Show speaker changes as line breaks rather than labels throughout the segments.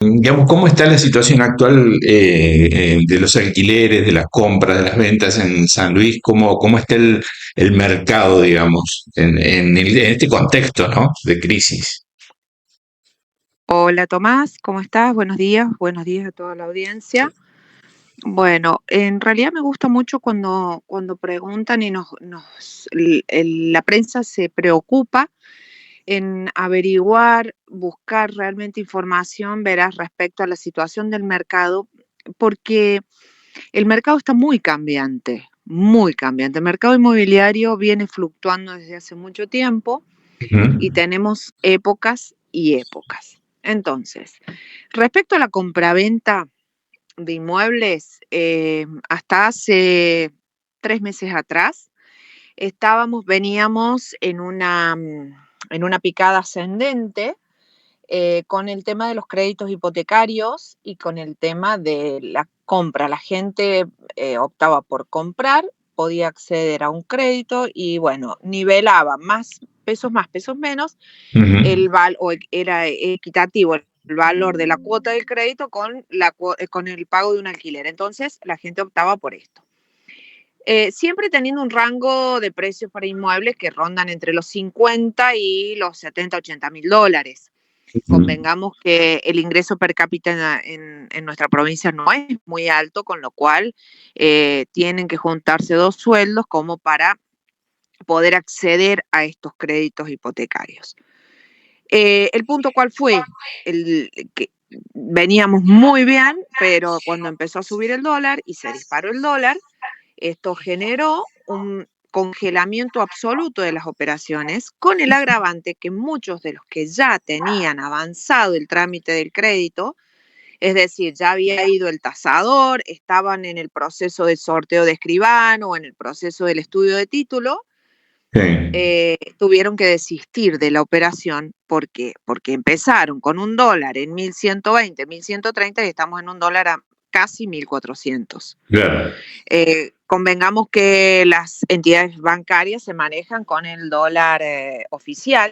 Digamos, ¿cómo está la situación actual de los alquileres, de las compras, de las ventas en San Luis? ¿Cómo está el mercado, digamos, en este contexto, ¿no? De crisis.
Hola Tomás, ¿cómo estás? Buenos días a toda la audiencia. Bueno, en realidad me gusta mucho cuando preguntan y la prensa se preocupa en averiguar, buscar realmente información, verás, respecto a la situación del mercado, porque el mercado está muy cambiante, muy cambiante. El mercado inmobiliario viene fluctuando desde hace mucho tiempo y
Ujú.
tenemos épocas y épocas. Entonces, respecto a la compraventa de inmuebles, hasta hace 3 meses atrás veníamos en una picada ascendente con el tema de los créditos hipotecarios y con el tema de la compra. La gente optaba por comprar, podía acceder a un crédito y bueno, nivelaba más, pesos menos,
Ujú.
era equitativo el valor de la cuota del crédito con el pago de un alquiler. Entonces la gente optaba por esto. Siempre teniendo un rango de precios para inmuebles que rondan entre los 50 y los 70, $80.000.
Ujú.
Convengamos que el ingreso per cápita en nuestra provincia no es muy alto, con lo cual tienen que juntarse dos sueldos como para poder acceder a estos créditos hipotecarios. El punto cuál fue, que veníamos muy bien, pero cuando empezó a subir el dólar y se disparó el dólar, esto generó un congelamiento absoluto de las operaciones, con el agravante que muchos de los que ya tenían avanzado el trámite del crédito, es decir, ya había ido el tasador, estaban en el proceso de sorteo de escribano o en el proceso del estudio de título,
Sí.
tuvieron que desistir de la operación. ¿Por qué? Porque empezaron con un dólar en 1120, 1130 y estamos en un dólar a casi 1400.
Claro.
Convengamos que las entidades bancarias se manejan con el dólar oficial,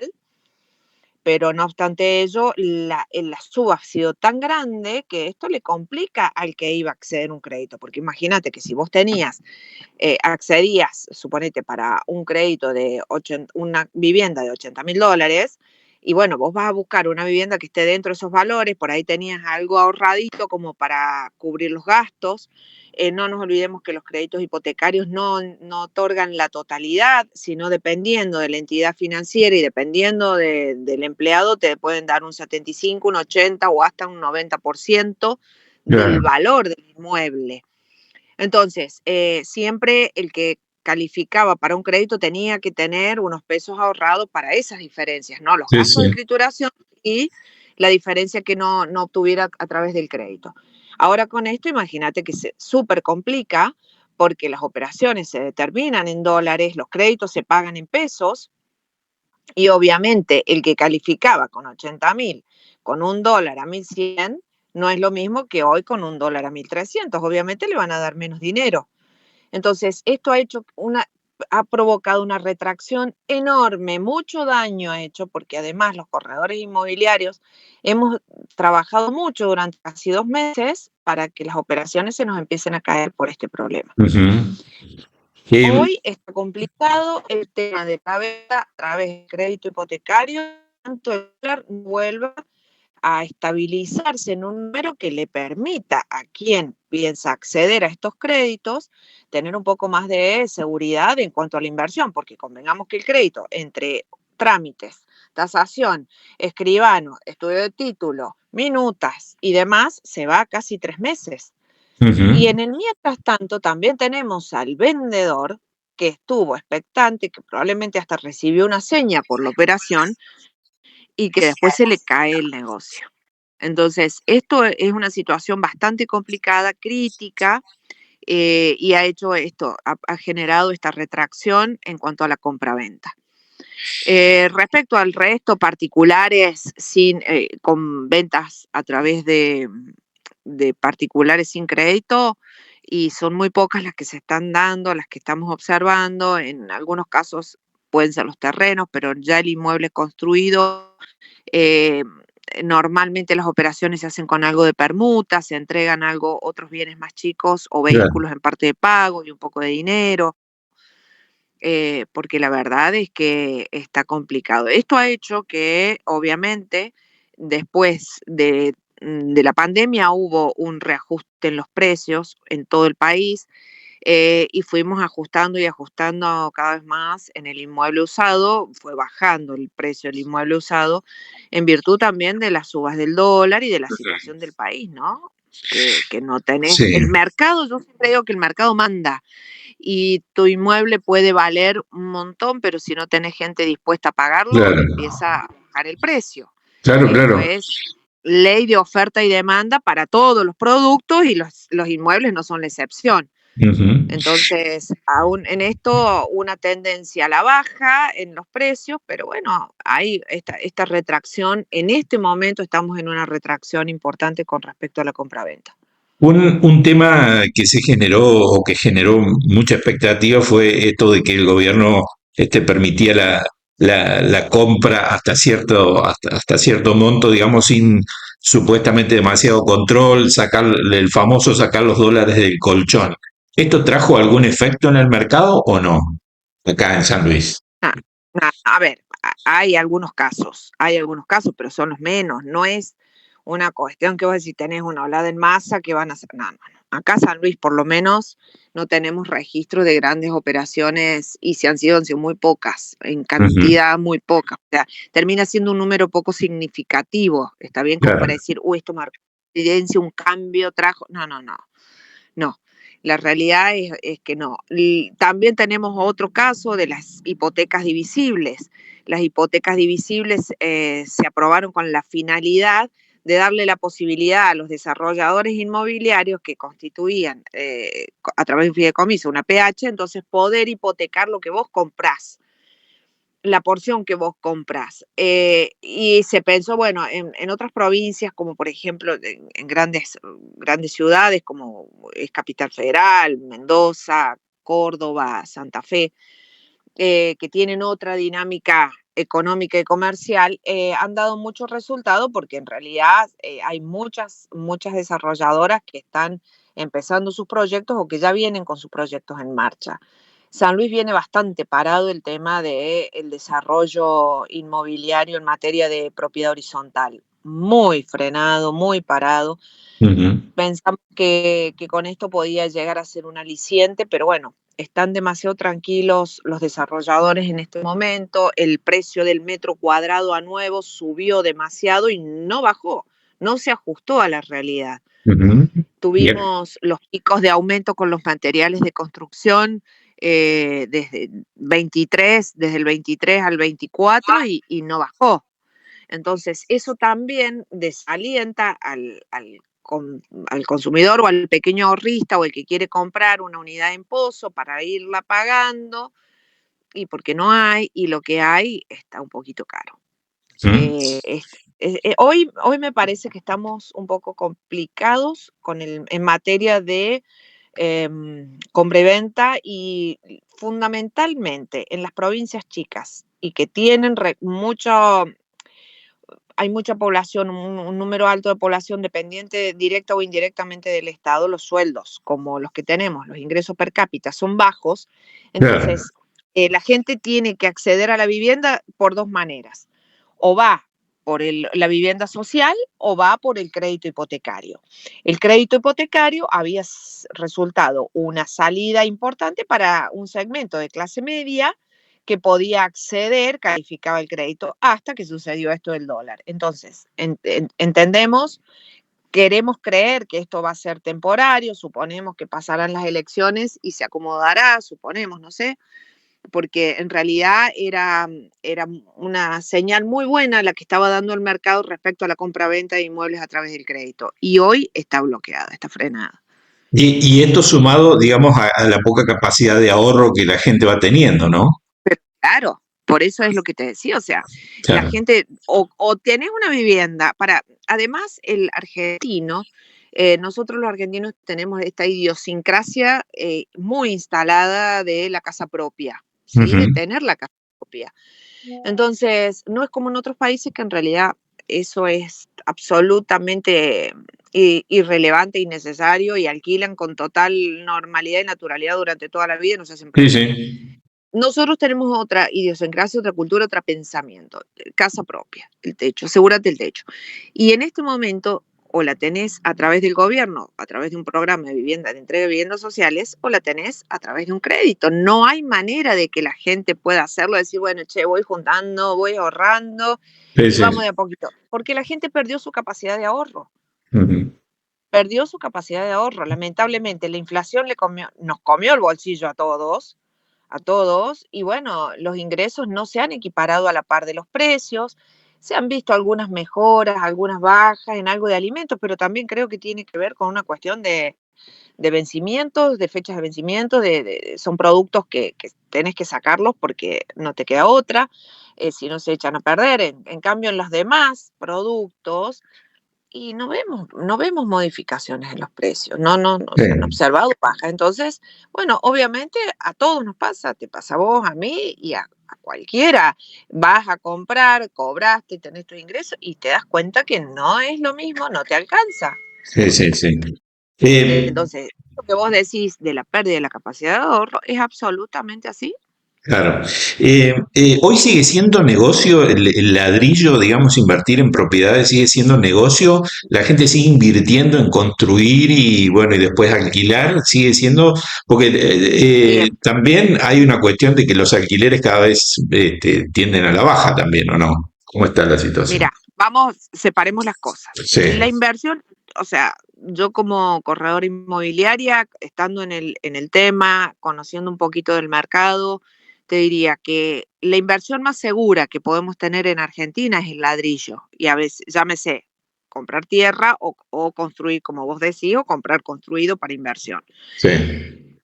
pero no obstante ello, la suba ha sido tan grande que esto le complica al que iba a acceder a un crédito, porque imagínate que si vos accedías, suponete, para un crédito de una vivienda de $80.000, y bueno, vos vas a buscar una vivienda que esté dentro de esos valores, por ahí tenías algo ahorradito como para cubrir los gastos. No nos olvidemos que los créditos hipotecarios no otorgan la totalidad, sino dependiendo de la entidad financiera y dependiendo del empleado, te pueden dar un 75, un 80 o hasta un 90% del
Claro.
valor del inmueble. Entonces, siempre el que calificaba para un crédito tenía que tener unos pesos ahorrados para esas diferencias, ¿no? Los
Sí,
gastos de
sí.
escrituración y la diferencia que no obtuviera a través del crédito. Ahora con esto, imagínate que se súper complica porque las operaciones se determinan en dólares, los créditos se pagan en pesos y obviamente el que calificaba con 80.000, con un dólar a 1100, no es lo mismo que hoy con un dólar a 1300. Obviamente le van a dar menos dinero. Entonces, esto ha provocado una retracción enorme, mucho daño ha hecho, porque además los corredores inmobiliarios hemos trabajado mucho durante casi 2 meses para que las operaciones se nos empiecen a caer por este problema.
Ujú. Eh,
Hoy está complicado el tema de la venta a través de crédito hipotecario, tanto el dólar vuelva a estabilizarse en un número que le permita a quien piensa acceder a estos créditos tener un poco más de seguridad en cuanto a la inversión, porque convengamos que el crédito entre trámites, tasación, escribano, estudio de título, minutas y demás se va a casi 3 meses. Y
ujú.
en el mientras tanto también tenemos al vendedor que estuvo expectante, que probablemente hasta recibió una seña por la operación y que después se le cae el negocio. Entonces, esto es una situación bastante complicada, crítica, y ha generado esta retracción en cuanto a la compraventa. Respecto al resto, particulares con ventas a través de particulares sin crédito, y son muy pocas las que se están dando, las que estamos observando. En algunos casos pueden ser los terrenos, pero ya el inmueble construido, eh, normalmente las operaciones se hacen con algo de permuta, se entregan otros bienes más chicos o
Claro,
vehículos en parte de pago y un poco de dinero, porque la verdad es que está complicado. Esto ha hecho que, obviamente, después de la pandemia hubo un reajuste en los precios en todo el país, y fuimos ajustando y ajustando cada vez más en el inmueble usado, fue bajando el precio del inmueble usado en virtud también de las subas del dólar y de la situación del país, ¿no? Que no tenés,
sí,
el mercado, yo siempre digo que el mercado manda y tu inmueble puede valer un montón, pero si no tenés gente dispuesta a pagarlo,
claro,
empieza a bajar el precio.
claro,
Esto
claro.
es ley de oferta y demanda para todos los productos y los inmuebles no son la excepción.
Ujú.
Entonces, aún en esto, una tendencia a la baja en los precios, pero bueno, hay esta retracción. En este momento estamos en una retracción importante con respecto a la compraventa.
Un tema que se generó o que generó mucha expectativa fue esto de que el gobierno permitía la compra hasta cierto monto, digamos, sin supuestamente demasiado control, sacar el famoso sacar los dólares del colchón. ¿Esto trajo algún efecto en el mercado o no? Acá en San Luis.
Ah, a ver, hay algunos casos, pero son los menos. No es una cuestión que vos decís, tenés una olada en masa que van a hacer. No, no, no. Acá San Luis, por lo menos, no tenemos registro de grandes operaciones y si han sido muy pocas, en
Ujú,
cantidad muy poca. O sea, termina siendo un número poco significativo. Está bien como
claro.
para decir, esto marcó evidencia, un cambio trajo. No, no, no. No, la realidad es que no. Y también tenemos otro caso de las hipotecas divisibles. Las hipotecas divisibles se aprobaron con la finalidad de darle la posibilidad a los desarrolladores inmobiliarios que constituían a través de un fideicomiso una PH, entonces poder hipotecar lo que vos comprás, la porción que vos compras. Y se pensó, bueno, en otras provincias, como por ejemplo en grandes ciudades, como es Capital Federal, Mendoza, Córdoba, Santa Fe, que tienen otra dinámica económica y comercial, han dado muchos resultados porque en realidad hay muchas desarrolladoras que están empezando sus proyectos o que ya vienen con sus proyectos en marcha. San Luis viene bastante parado el tema del desarrollo inmobiliario en materia de propiedad horizontal. Muy frenado, muy parado.
Ujú.
Pensamos que con esto podía llegar a ser un aliciente, pero bueno, están demasiado tranquilos los desarrolladores en este momento. El precio del metro cuadrado a nuevo subió demasiado y no bajó, no se ajustó a la realidad.
Ujú. Bien.
Tuvimos los picos de aumento con los materiales de construcción desde el 23 al 24 y no bajó. Entonces, eso también desalienta al consumidor o al pequeño ahorrista o el que quiere comprar una unidad en pozo para irla pagando, y porque no hay, y lo que hay está un poquito caro.
Ujú.
Hoy me parece que estamos un poco complicados en materia de compra y venta y fundamentalmente en las provincias chicas y que tienen hay mucha población, un número alto de población dependiente directa o indirectamente del Estado, los sueldos, como los que tenemos, los ingresos per cápita son bajos,
Claro.
entonces la gente tiene que acceder a la vivienda por dos maneras, o va por la vivienda social o va por el crédito hipotecario. El crédito hipotecario había resultado una salida importante para un segmento de clase media que podía acceder, calificaba el crédito, hasta que sucedió esto del dólar. Entonces, entendemos, queremos creer que esto va a ser temporario, suponemos que pasarán las elecciones y se acomodará, suponemos, no sé, porque en realidad era una señal muy buena la que estaba dando el mercado respecto a la compra-venta de inmuebles a través del crédito. Y hoy está bloqueada, está frenada.
Y esto sumado, digamos, a la poca capacidad de ahorro que la gente va teniendo, ¿no?
Claro, por eso es lo que te decía, o sea, la
Claro.
gente, o tenés una vivienda, además el argentino, nosotros los argentinos tenemos esta idiosincrasia muy instalada de la casa propia, ¿sí?
Ujú.
De tener la casa propia. Entonces, no es como en otros países que en realidad eso es absolutamente irrelevante, innecesario, y alquilan con total normalidad y naturalidad durante toda la vida y no se hacen
Sí,
preguntas.
sí.
Nosotros tenemos otra idiosincrasia, otra cultura, otro pensamiento. Casa propia, el techo, asegúrate el techo. Y en este momento, o la tenés a través del gobierno, a través de un programa de vivienda, de entrega de viviendas sociales, o la tenés a través de un crédito. No hay manera de que la gente pueda hacerlo, decir, bueno, che, voy juntando, voy ahorrando
Sí,
y vamos
sí.
de a poquito. Porque la gente perdió su capacidad de ahorro.
Ujú.
Perdió su capacidad de ahorro. Lamentablemente, la inflación nos comió el bolsillo a todos, y bueno, los ingresos no se han equiparado a la par de los precios. Se han visto algunas mejoras, algunas bajas en algo de alimentos, pero también creo que tiene que ver con una cuestión de vencimientos, de fechas de vencimiento, son productos que tenés que sacarlos porque no te queda otra, si no se echan a perder. En cambio, en los demás productos, y no vemos modificaciones en los precios, no se han
Sí.
observado bajas. Entonces, bueno, obviamente a todos nos pasa, te pasa a vos, a mí y a cualquiera. Vas a comprar, cobraste, tenés tu ingreso y te das cuenta que no es lo mismo, no te alcanza.
Sí, sí, sí. Eh,
Entonces, lo que vos decís de la pérdida de la capacidad de ahorro es absolutamente así.
claro. Hoy sigue siendo negocio el ladrillo, digamos, invertir en propiedades sigue siendo negocio. La gente sigue invirtiendo en construir y bueno, y después alquilar, sigue siendo, porque
Siempre.
también hay una cuestión de que los alquileres cada vez tienden a la baja también, ¿o no? ¿Cómo está la situación?
Mira, vamos, separemos las cosas. La
Sí,
inversión, o sea, yo como corredora inmobiliaria, estando en el tema, conociendo un poquito del mercado, te diría que la inversión más segura que podemos tener en Argentina es el ladrillo. Y a veces, llámese, comprar tierra o construir, como vos decís, o comprar construido para inversión.
sí,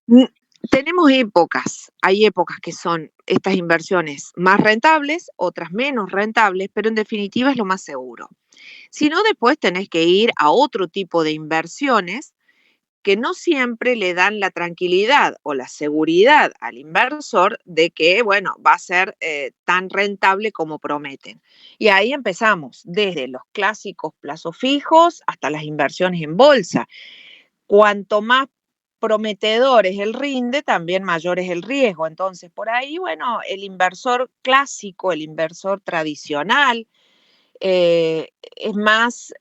Mm, Tenemos épocas, hay épocas que son estas inversiones más rentables, otras menos rentables, pero en definitiva es lo más seguro. Si no, después tenés que ir a otro tipo de inversiones que no siempre le dan la tranquilidad o la seguridad al inversor de que, bueno, va a ser tan rentable como prometen. Y ahí empezamos, desde los clásicos plazos fijos hasta las inversiones en bolsa. Cuanto más prometedor es el rinde, también mayor es el riesgo. Entonces, por ahí, bueno, el inversor clásico, el inversor tradicional, es más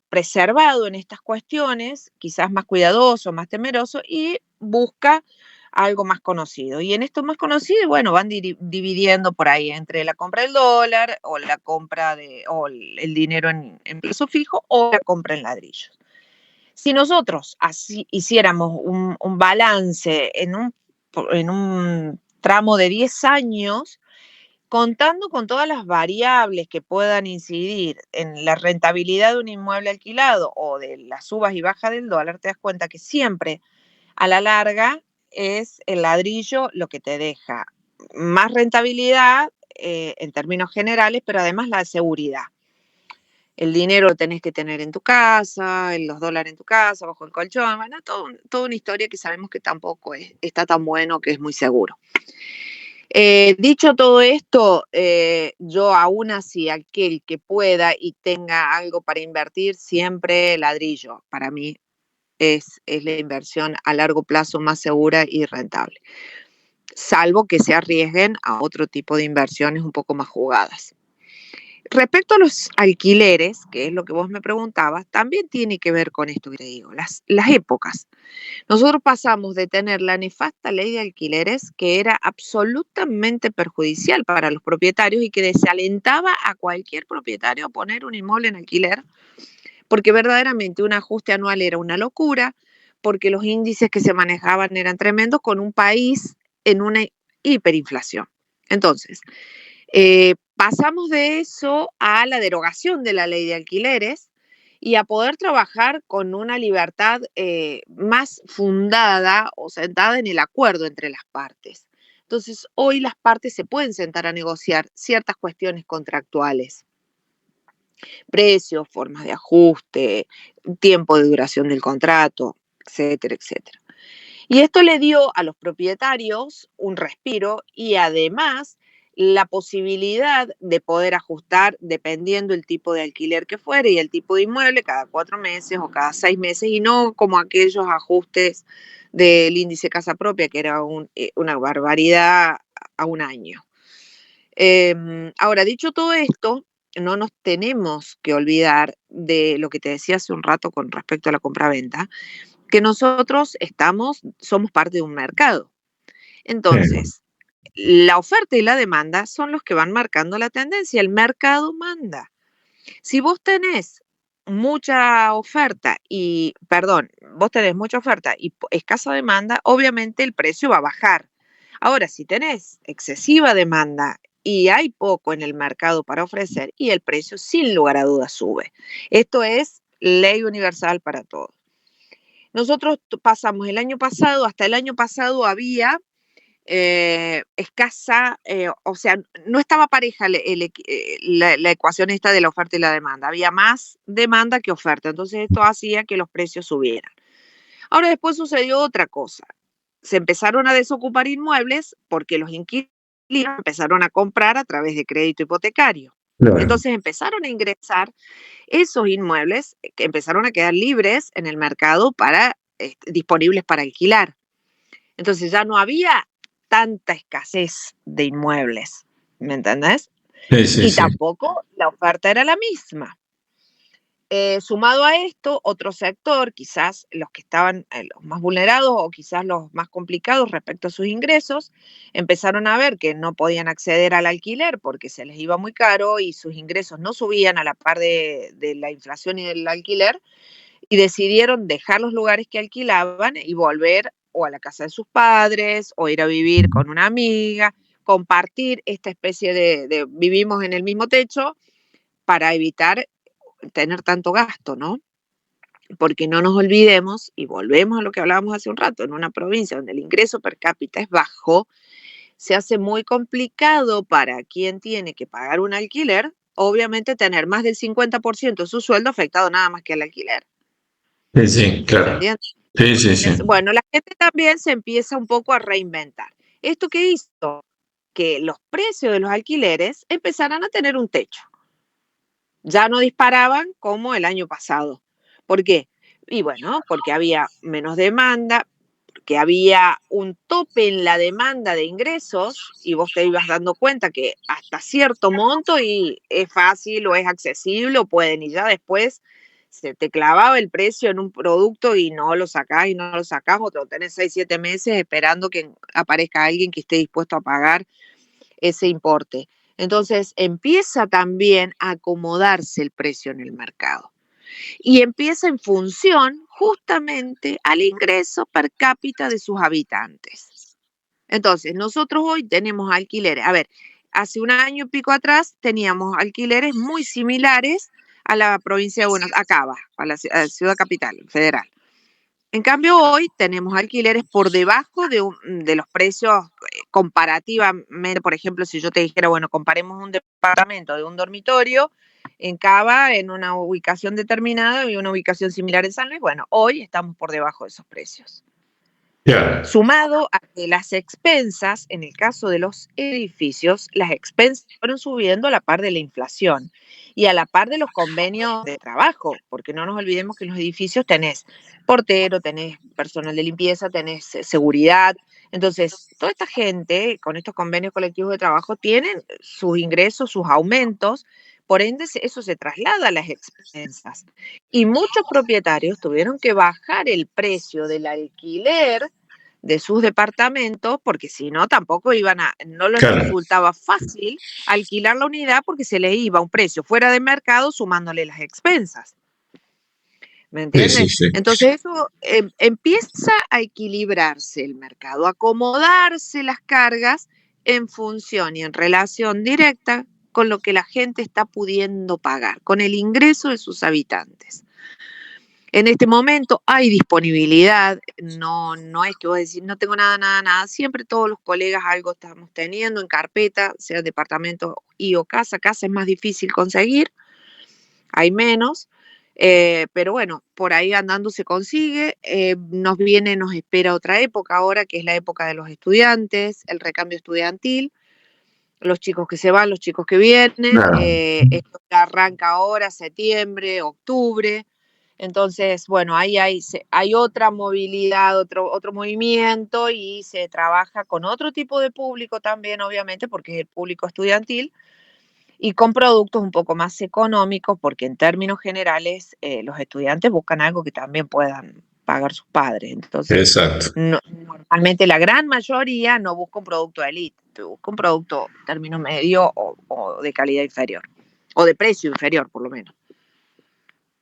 preservado en estas cuestiones, quizás más cuidadoso, más temeroso, y busca algo más conocido. Y en esto más conocido, bueno, van dividiendo por ahí entre la compra del dólar o la compra o el dinero en plazo fijo o la compra en ladrillos. Si nosotros así hiciéramos un balance en un tramo de 10 años, contando con todas las variables que puedan incidir en la rentabilidad de un inmueble alquilado o de las subas y bajas del dólar, te das cuenta que siempre a la larga es el ladrillo lo que te deja más rentabilidad en términos generales, pero además la seguridad. El dinero lo tenés que tener en tu casa, los dólares en tu casa, bajo el colchón, bueno, toda una historia que sabemos que tampoco está tan bueno, que es muy seguro. Dicho todo esto, yo aún así, aquel que pueda y tenga algo para invertir, siempre ladrillo. Para mí es la inversión a largo plazo más segura y rentable, salvo que se arriesguen a otro tipo de inversiones un poco más jugadas. Respecto a los alquileres, que es lo que vos me preguntabas, también tiene que ver con esto que te digo, las épocas. Nosotros pasamos de tener la nefasta ley de alquileres, que era absolutamente perjudicial para los propietarios y que desalentaba a cualquier propietario a poner un inmueble en alquiler, porque verdaderamente un ajuste anual era una locura, porque los índices que se manejaban eran tremendos con un país en una hiperinflación. Entonces, pasamos de eso a la derogación de la ley de alquileres y a poder trabajar con una libertad más fundada o sentada en el acuerdo entre las partes. Entonces, hoy las partes se pueden sentar a negociar ciertas cuestiones contractuales, precios, formas de ajuste, tiempo de duración del contrato, etcétera, etcétera. Y esto le dio a los propietarios un respiro y además la posibilidad de poder ajustar dependiendo el tipo de alquiler que fuere y el tipo de inmueble cada 4 meses o cada 6 meses y no como aquellos ajustes del índice casa propia que era una barbaridad a un año. Ahora, dicho todo esto, no nos tenemos que olvidar de lo que te decía hace un rato con respecto a la compraventa, que nosotros somos parte de un mercado.
Sí,
Entonces, la oferta y la demanda son los que van marcando la tendencia. El mercado manda. Si vos tenés mucha oferta vos tenés mucha oferta y escasa demanda, obviamente el precio va a bajar. Ahora, si tenés excesiva demanda y hay poco en el mercado para ofrecer, y el precio sin lugar a dudas sube. Esto es ley universal para todos. Nosotros pasamos hasta el año pasado había escasa, o sea, no estaba pareja la ecuación esta de la oferta y la demanda. Había más demanda que oferta, entonces esto hacía que los precios subieran. Ahora después sucedió otra cosa. Se empezaron a desocupar inmuebles porque los inquilinos empezaron a comprar a través de crédito hipotecario.
claro.
Entonces empezaron a ingresar esos inmuebles que empezaron a quedar libres en el mercado disponibles para alquilar. Entonces ya no había tanta escasez de inmuebles, ¿me entendés?
Sí, sí,
Y
sí.
tampoco la oferta era la misma. Sumado a esto, otro sector, quizás los que estaban los más vulnerados o quizás los más complicados respecto a sus ingresos, empezaron a ver que no podían acceder al alquiler porque se les iba muy caro y sus ingresos no subían a la par de la inflación y del alquiler, y decidieron dejar los lugares que alquilaban y volver o a la casa de sus padres o ir a vivir con una amiga, compartir esta especie de vivimos en el mismo techo para evitar tener tanto gasto, ¿no? Porque no nos olvidemos, y volvemos a lo que hablábamos hace un rato, en una provincia donde el ingreso per cápita es bajo, se hace muy complicado para quien tiene que pagar un alquiler, obviamente tener más del 50% de su sueldo afectado nada más que al alquiler.
Sí, sí,
¿Se
claro.
entiende?
Sí, sí, sí.
Bueno, la gente también se empieza un poco a reinventar. ¿Esto qué hizo? Que los precios de los alquileres empezaran a tener un techo. Ya no disparaban como el año pasado. ¿Por qué? Y bueno, porque había menos demanda, porque había un tope en la demanda de ingresos y vos te ibas dando cuenta que hasta cierto monto y es fácil o es accesible o pueden y ya después se te clavaba el precio en un producto y no lo sacás y no lo sacás o te lo tenés 6, 7 meses esperando que aparezca alguien que esté dispuesto a pagar ese importe. Entonces empieza también a acomodarse el precio en el mercado y empieza en función justamente al ingreso per cápita de sus habitantes. Entonces, nosotros hoy tenemos alquileres. A ver, hace un año y pico atrás teníamos alquileres muy similares a la provincia de Buenos Aires, acá, a la ciudad capital, federal. En cambio, hoy tenemos alquileres por debajo de los precios comparativamente. Por ejemplo, si yo te dijera, bueno, comparemos un departamento de un dormitorio en Cava, en una ubicación determinada y una ubicación similar en San Luis, bueno, hoy estamos por debajo de esos precios.
Claro,
Sumado a que las expensas, en el caso de los edificios, las expensas fueron subiendo a la par de la inflación y a la par de los convenios de trabajo, porque no nos olvidemos que en los edificios tenés portero, tenés personal de limpieza, tenés seguridad. Entonces, toda esta gente con estos convenios colectivos de trabajo tienen sus ingresos, sus aumentos, por ende eso se traslada a las expensas. Y muchos propietarios tuvieron que bajar el precio del alquiler de sus departamentos, porque si no, tampoco no les
claro.
resultaba fácil alquilar la unidad porque se les iba a un precio fuera de mercado sumándole las expensas. ¿Me
Sí, sí,
entiendes?
sí.
Entonces eso empieza a equilibrarse el mercado, a acomodarse las cargas en función y en relación directa con lo que la gente está pudiendo pagar, con el ingreso de sus habitantes. En este momento hay disponibilidad, no es que vos decís, no tengo nada, nada, nada, siempre todos los colegas algo estamos teniendo en carpeta, sea departamento y o casa es más difícil conseguir, hay menos, pero bueno, por ahí andando se consigue, nos espera otra época ahora, que es la época de los estudiantes, el recambio estudiantil, los chicos que se van, los chicos que vienen.
Claro,
Esto arranca ahora, septiembre, octubre. Entonces, bueno, ahí hay otra movilidad, otro movimiento y se trabaja con otro tipo de público también, obviamente, porque es el público estudiantil y con productos un poco más económicos, porque en términos generales los estudiantes buscan algo que también puedan pagar sus padres. Entonces,
exacto.
normalmente la gran mayoría no busca un producto de élite, busca un producto término medio o de calidad inferior, o de precio inferior por lo menos.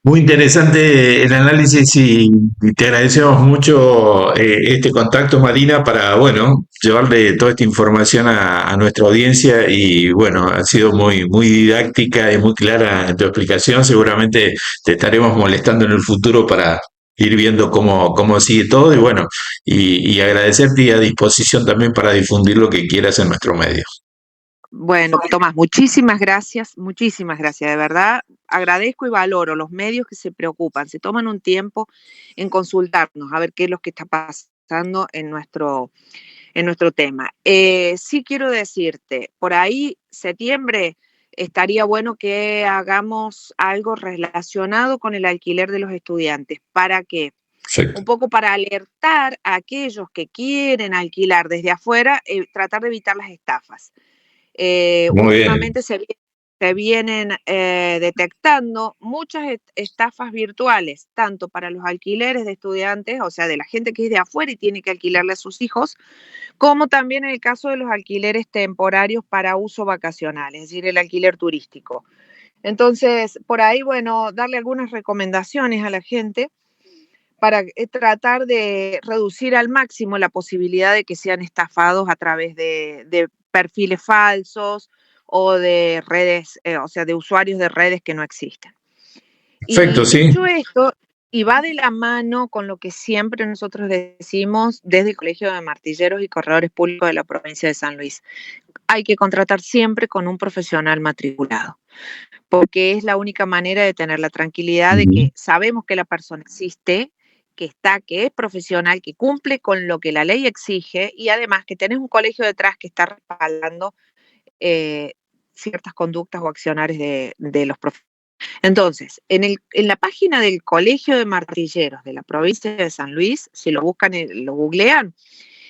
Muy interesante el análisis y te agradecemos mucho este contacto, Marina, para, bueno, llevarle toda esta información a nuestra audiencia y, bueno, ha sido muy didáctica y muy clara en tu explicación. Seguramente te estaremos molestando en el futuro para ir viendo cómo sigue todo y, bueno, y agradecerte y a disposición también para difundir lo que quieras en nuestro medio.
Bueno, Tomás, muchísimas gracias, de verdad. Agradezco y valoro los medios que se preocupan, se toman un tiempo en consultarnos, a ver qué es lo que está pasando en nuestro tema. Sí quiero decirte, por ahí, septiembre, estaría bueno que hagamos algo relacionado con el alquiler de los estudiantes. ¿Para qué?
Perfecto.
Un poco para alertar a aquellos que quieren alquilar desde afuera, tratar de evitar las estafas.
Muy bien.
Últimamente se vienen detectando muchas estafas virtuales, tanto para los alquileres de estudiantes, o sea, de la gente que es de afuera y tiene que alquilarle a sus hijos, como también en el caso de los alquileres temporarios para uso vacacional, es decir, el alquiler turístico. Entonces, por ahí, bueno, darle algunas recomendaciones a la gente para tratar de reducir al máximo la posibilidad de que sean estafados a través de perfiles falsos o de redes, o sea, de usuarios de redes que no existen.
Perfecto,
Y
sí.
dicho esto, y va de la mano con lo que siempre nosotros decimos desde el Colegio de Martilleros y Corredores Públicos de la provincia de San Luis, hay que contratar siempre con un profesional matriculado, porque es la única manera de tener la tranquilidad de
Ujú.
que sabemos que la persona existe, que está, que es profesional, que cumple con lo que la ley exige y además que tenés un colegio detrás que está respaldando eh, ciertas conductas o acciones de los profesores. Entonces, en la página del Colegio de Martilleros de la provincia de San Luis, si lo buscan, lo googlean,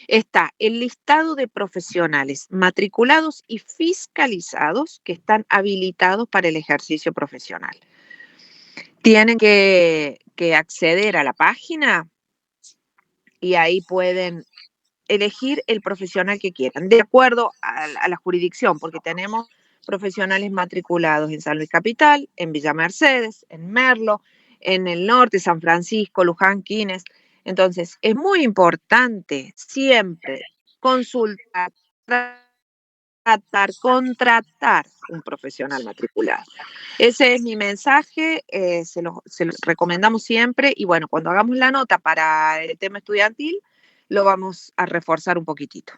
está el listado de profesionales matriculados y fiscalizados que están habilitados para el ejercicio profesional. Tienen que acceder a la página y ahí pueden elegir el profesional que quieran, de acuerdo a la jurisdicción, porque tenemos profesionales matriculados en San Luis Capital, en Villa Mercedes, en Merlo, en el norte, San Francisco, Luján, Quines. Entonces, es muy importante siempre consultar, contratar un profesional matriculado. Ese es mi mensaje, se lo recomendamos siempre y bueno, cuando hagamos la nota para el tema estudiantil, lo vamos a reforzar un poquitito.